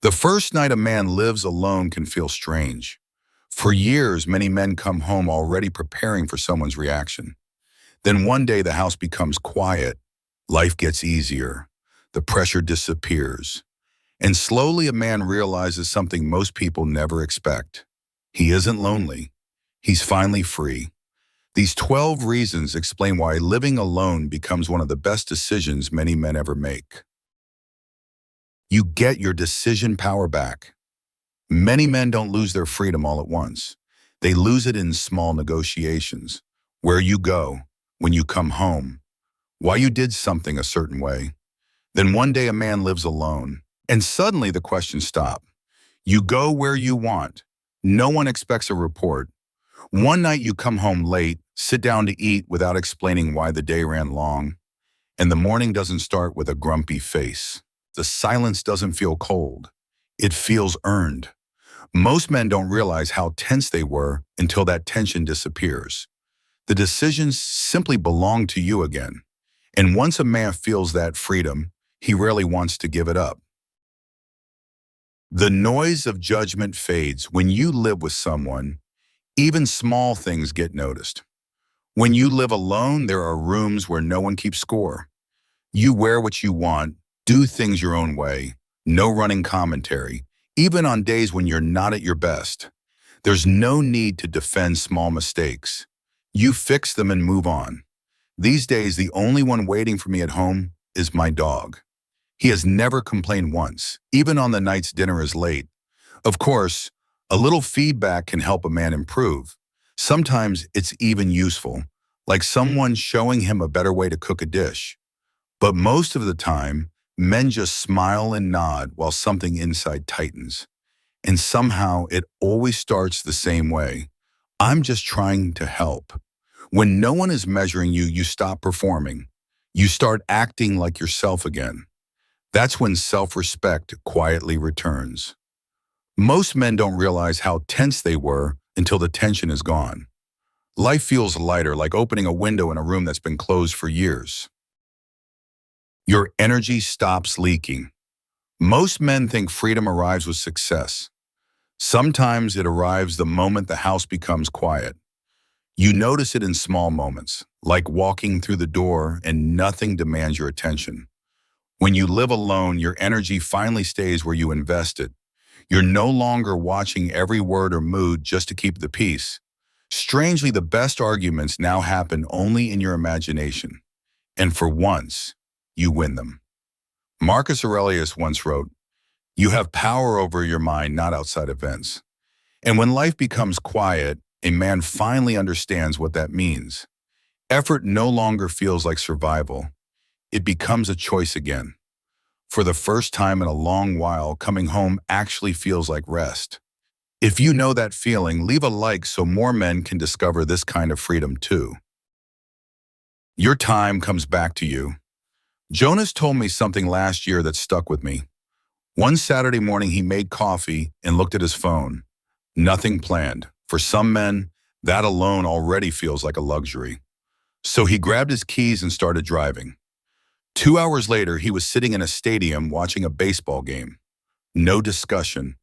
The first night a man lives alone can feel strange. For years, many men come home already preparing for someone's reaction. Then one day the house becomes quiet, life gets easier, the pressure disappears, and slowly a man realizes something most people never expect. He isn't lonely. He's finally free. These 12 reasons explain why living alone becomes one of the best decisions many men ever make. You get your decision power back. Many men don't lose their freedom all at once. They lose it in small negotiations. Where you go, when you come home, why you did something a certain way. Then one day a man lives alone, and suddenly the questions stop. You go where you want. No one expects a report. One night you come home late, sit down to eat without explaining why the day ran long, and the morning doesn't start with a grumpy face. The silence doesn't feel cold. It feels earned. Most men don't realize how tense they were until that tension disappears. The decisions simply belong to you again. And once a man feels that freedom, he rarely wants to give it up. The noise of judgment fades. When you live with someone, even small things get noticed. When you live alone, there are rooms where no one keeps score. You wear what you want, do things your own way, no running commentary, even on days when you're not at your best. There's no need to defend small mistakes. You fix them and move on. These days, the only one waiting for me at home is my dog. He has never complained once, even on the nights dinner is late. Of course, a little feedback can help a man improve. Sometimes it's even useful, like someone showing him a better way to cook a dish. But most of the time, men just smile and nod while something inside tightens. And somehow it always starts the same way. I'm just trying to help. When no one is measuring you, you stop performing. You start acting like yourself again. That's when self-respect quietly returns. Most men don't realize how tense they were until the tension is gone. Life feels lighter, like opening a window in a room that's been closed for years. Your energy stops leaking. Most men think freedom arrives with success. Sometimes it arrives the moment the house becomes quiet. You notice it in small moments, like walking through the door and nothing demands your attention. When you live alone, your energy finally stays where you invest it. You're no longer watching every word or mood just to keep the peace. Strangely, the best arguments now happen only in your imagination. And for once, you win them. Marcus Aurelius once wrote, "You have power over your mind, not outside events." And when life becomes quiet, a man finally understands what that means. Effort no longer feels like survival. It becomes a choice again. For the first time in a long while, coming home actually feels like rest. If you know that feeling, leave a like so more men can discover this kind of freedom too. Your time comes back to you. Jonas told me something last year that stuck with me. One Saturday morning, he made coffee and looked at his phone. Nothing planned. For some men, that alone already feels like a luxury. So he grabbed his keys and started driving. 2 hours later, he was sitting in a stadium watching a baseball game. No discussion,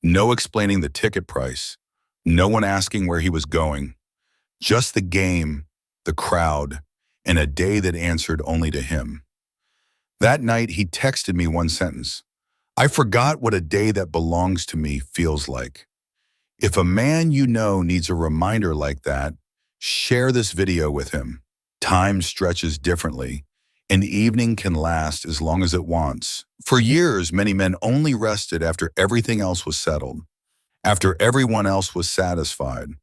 no explaining the ticket price, no one asking where he was going. Just the game, the crowd, and a day that answered only to him. That night, he texted me one sentence. "I forgot what a day that belongs to me feels like." If a man you know needs a reminder like that, share this video with him. Time stretches differently. An evening can last as long as it wants. For years, many men only rested after everything else was settled, after everyone else was satisfied.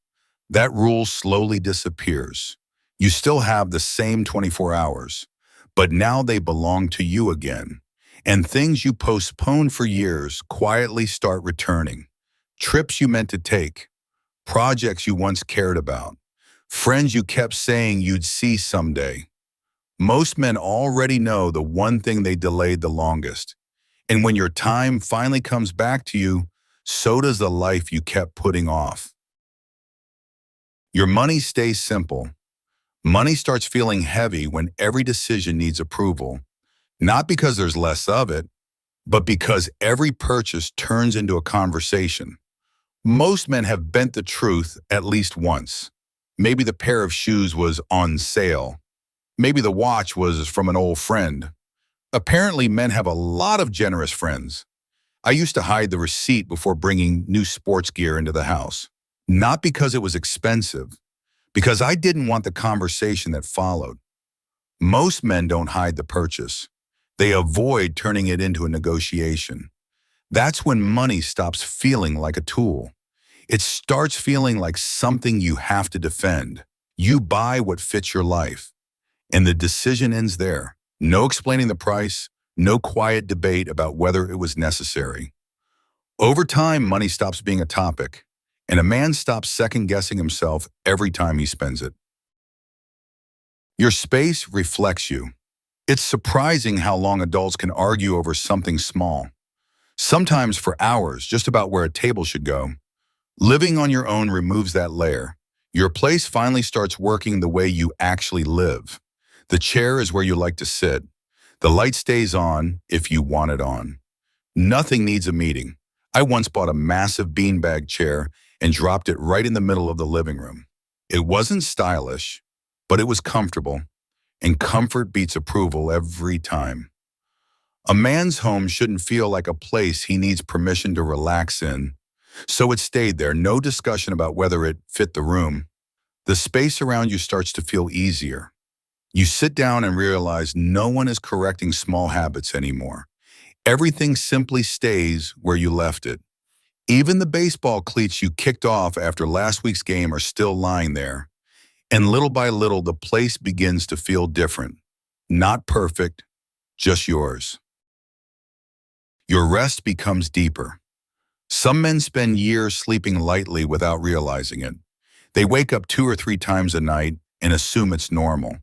That rule slowly disappears. You still have the same 24 hours, but now they belong to you again. And things you postponed for years quietly start returning. Trips you meant to take, projects you once cared about, friends you kept saying you'd see someday. Most men already know the one thing they delayed the longest. And when your time finally comes back to you, so does the life you kept putting off. Your money stays simple. Money starts feeling heavy when every decision needs approval, not because there's less of it, but because every purchase turns into a conversation. Most men have bent the truth at least once. Maybe the pair of shoes was on sale. Maybe the watch was from an old friend. Apparently, men have a lot of generous friends. I used to hide the receipt before bringing new sports gear into the house. Not because it was expensive, because I didn't want the conversation that followed. Most men don't hide the purchase. They avoid turning it into a negotiation. That's when money stops feeling like a tool. It starts feeling like something you have to defend. You buy what fits your life, and the decision ends there. No explaining the price, no quiet debate about whether it was necessary. Over time, money stops being a topic, and a man stops second-guessing himself every time he spends it. Your space reflects you. It's surprising how long adults can argue over something small, sometimes for hours, just about where a table should go. Living on your own removes that layer. Your place finally starts working the way you actually live. The chair is where you like to sit. The light stays on if you want it on. Nothing needs a meeting. I once bought a massive beanbag chair and dropped it right in the middle of the living room. It wasn't stylish, but it was comfortable, and comfort beats approval every time. A man's home shouldn't feel like a place he needs permission to relax in. So it stayed there, no discussion about whether it fit the room. The space around you starts to feel easier. You sit down and realize no one is correcting small habits anymore. Everything simply stays where you left it. Even the baseball cleats you kicked off after last week's game are still lying there. And little by little, the place begins to feel different. Not perfect, just yours. Your rest becomes deeper. Some men spend years sleeping lightly without realizing it. They wake up 2 or 3 times a night and assume it's normal.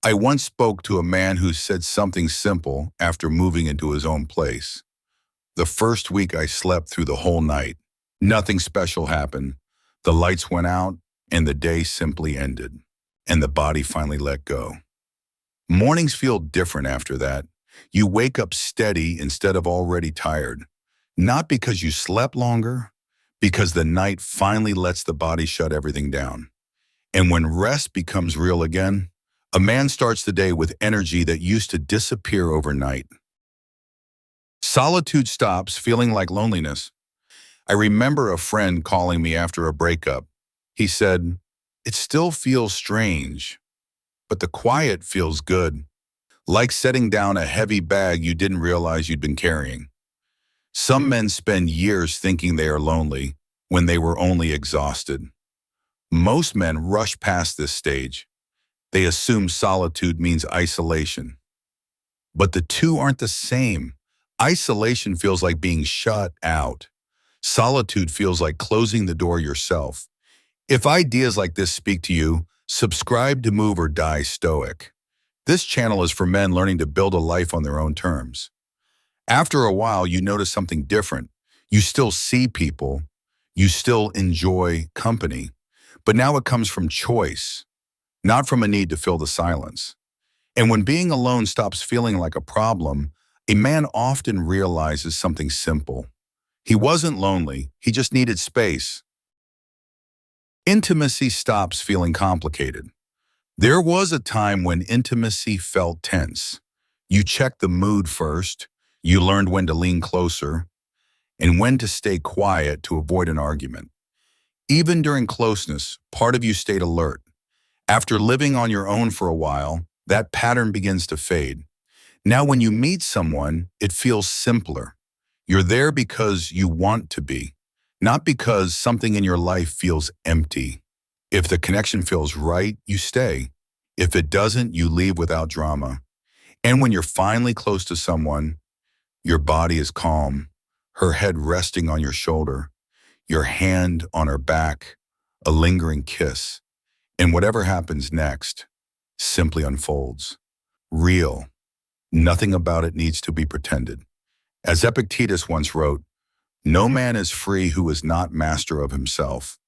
I once spoke to a man who said something simple after moving into his own place. The first week I slept through the whole night. Nothing special happened. The lights went out and the day simply ended. And the body finally let go. Mornings feel different after that. You wake up steady instead of already tired. Not because you slept longer, because the night finally lets the body shut everything down. And when rest becomes real again, a man starts the day with energy that used to disappear overnight. Solitude stops feeling like loneliness. I remember a friend calling me after a breakup. He said, "It still feels strange, but the quiet feels good. Like setting down a heavy bag you didn't realize you'd been carrying." Some men spend years thinking they are lonely when they were only exhausted. Most men rush past this stage. They assume solitude means isolation. But the two aren't the same. Isolation feels like being shut out. Solitude feels like closing the door yourself. If ideas like this speak to you, subscribe to Move or Die Stoic. This channel is for men learning to build a life on their own terms. After a while, you notice something different. You still see people. You still enjoy company. But now it comes from choice, not from a need to fill the silence. And when being alone stops feeling like a problem, a man often realizes something simple. He wasn't lonely, he just needed space. Intimacy stops feeling complicated. There was a time when intimacy felt tense. You checked the mood first, you learned when to lean closer, and when to stay quiet to avoid an argument. Even during closeness, part of you stayed alert. After living on your own for a while, that pattern begins to fade. Now when you meet someone, it feels simpler. You're there because you want to be, not because something in your life feels empty. If the connection feels right, you stay. If it doesn't, you leave without drama. And when you're finally close to someone, your body is calm, her head resting on your shoulder, your hand on her back, a lingering kiss. And whatever happens next simply unfolds. Real. Nothing about it needs to be pretended. As Epictetus once wrote, "No man is free who is not master of himself."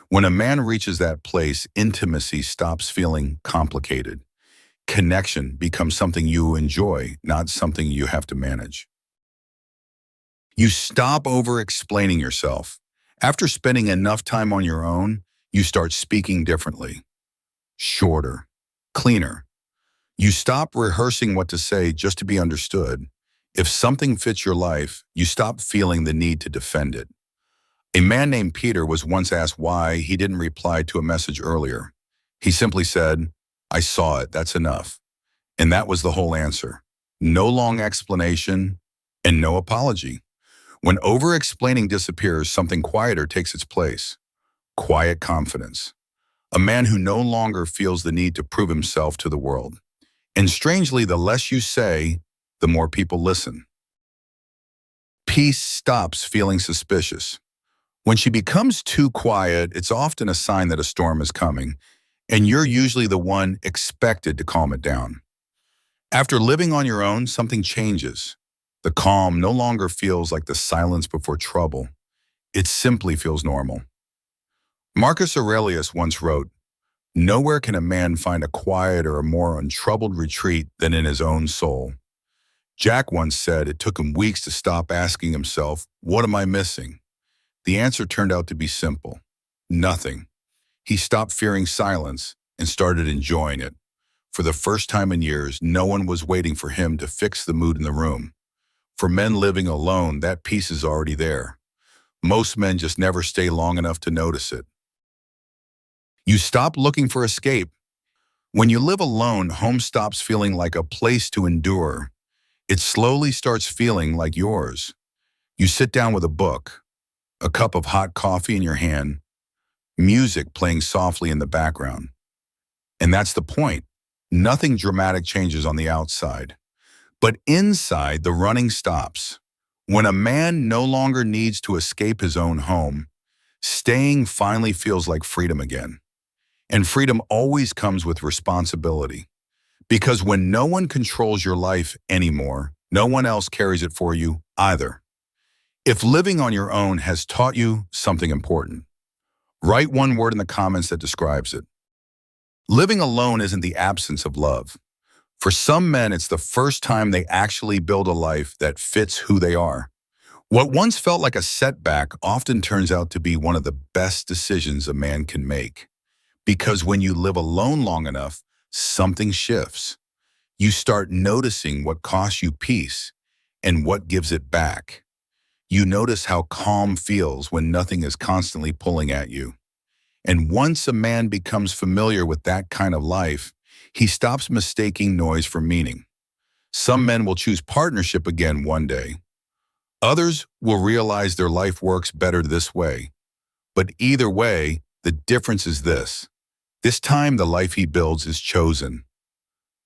When a man reaches that place, intimacy stops feeling complicated. Connection becomes something you enjoy, not something you have to manage. You stop over-explaining yourself. After spending enough time on your own, you start speaking differently, shorter, cleaner. You stop rehearsing what to say just to be understood. If something fits your life, you stop feeling the need to defend it. A man named Peter was once asked why he didn't reply to a message earlier. He simply said, "I saw it, that's enough." And that was the whole answer. No long explanation and no apology. When over-explaining disappears, something quieter takes its place. Quiet confidence. A man who no longer feels the need to prove himself to the world. And strangely, the less you say, the more people listen. Peace stops feeling suspicious. When she becomes too quiet, it's often a sign that a storm is coming, and you're usually the one expected to calm it down. After living on your own, something changes. The calm no longer feels like the silence before trouble. It simply feels normal. Marcus Aurelius once wrote, "Nowhere can a man find a quiet or a more untroubled retreat than in his own soul." Jack once said it took him weeks to stop asking himself, "What am I missing?" The answer turned out to be simple. Nothing. He stopped fearing silence and started enjoying it. For the first time in years, no one was waiting for him to fix the mood in the room. For men living alone, that peace is already there. Most men just never stay long enough to notice it. You stop looking for escape. When you live alone, home stops feeling like a place to endure. It slowly starts feeling like yours. You sit down with a book, a cup of hot coffee in your hand, music playing softly in the background. And that's the point. Nothing dramatic changes on the outside. But inside, the running stops. When a man no longer needs to escape his own home, staying finally feels like freedom again. And freedom always comes with responsibility. Because when no one controls your life anymore, no one else carries it for you either. If living on your own has taught you something important, write one word in the comments that describes it. Living alone isn't the absence of love. For some men, it's the first time they actually build a life that fits who they are. What once felt like a setback often turns out to be one of the best decisions a man can make. Because when you live alone long enough, something shifts. You start noticing what costs you peace and what gives it back. You notice how calm feels when nothing is constantly pulling at you. And once a man becomes familiar with that kind of life, he stops mistaking noise for meaning. Some men will choose partnership again one day. Others will realize their life works better this way. But either way, the difference is this. This time, the life he builds is chosen,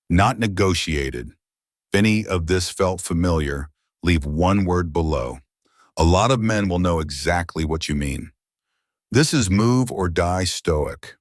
not negotiated. If any of this felt familiar, leave one word below. A lot of men will know exactly what you mean. This is Move or Die Stoic.